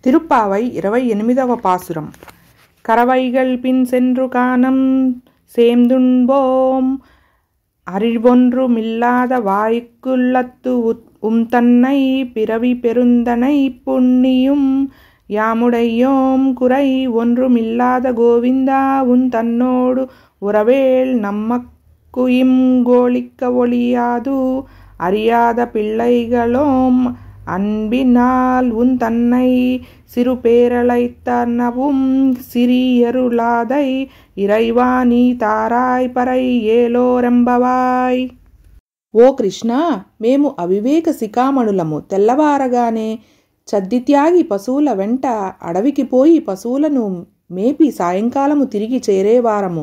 திருப்பாவை 28వ பாசுரம். கரவைகள் பின் சென்று காணம் சேம்துண்போம் அறிவொன்றுமில்லாத வாய்க்குள்ளத்து தன்னை பிறவி பெருந்தனை புண்ணியும் யாமுடையோம் குறை ஒன்றுமில்லாத கோவிந்தா உன் தன்னோடு உறவேல் நம்மக்குயிம் கோளிக்க ஒளியாது அறியாத பிள்ளைகளோம் அன்பினால் உன் தன்னை சிறு பேரழைத்தனவும் சிறியருளாதை இறைவா நீ தாராய் పరై ఏలోరెంబవాయ్. ఓ కృష్ణ, మేము అవివేక శిఖామణులము. తెల్లవారగానే చద్దిత్యాగి పశువుల వెంట అడవికి పోయి పశువులను మేపి సాయంకాలము తిరిగి చేరేవారము.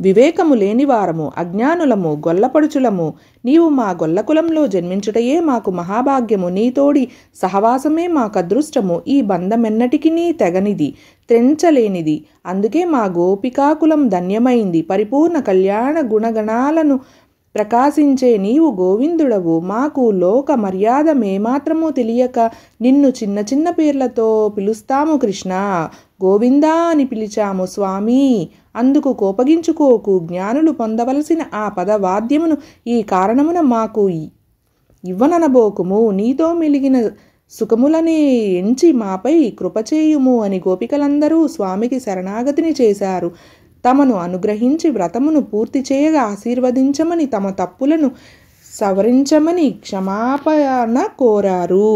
వివేకము లేనివారము, అజ్ఞానులము, గొల్లపడుచులము. నీవు మా గొల్లకులంలో జన్మించుటయే మాకు మహాభాగ్యము. నీతోడి సహవాసమే మాకదృష్టము. ఈ బంధమెన్నటికి తెగనిది, త్రెంచలేనిది. అందుకే మా గోపికాకులం ధన్యమైంది. పరిపూర్ణ కళ్యాణ గుణగణాలను ప్రకాశించే నీవు గోవిందుడవు. మాకు లోక మర్యాద మేమాత్రము తెలియక నిన్ను చిన్న చిన్న పేర్లతో పిలుస్తాము కృష్ణ. గోవిందా అని పిలిచాము స్వామి. అందుకు కోపగించుకోకు. జ్ఞానులు పొందవలసిన ఆ పదవాద్యమును ఈ కారణమున మాకు ఇవ్వననబోకుము. నీతో మెలిగిన సుఖములనే ఎంచి మాపై కృపచేయుము అని గోపికలందరూ స్వామికి శరణాగతిని చేశారు. తమను అనుగ్రహించి వ్రతమును పూర్తి చేయగా ఆశీర్వదించమని, తమ తప్పులను సవరించమని క్షమాపణ కోరారు.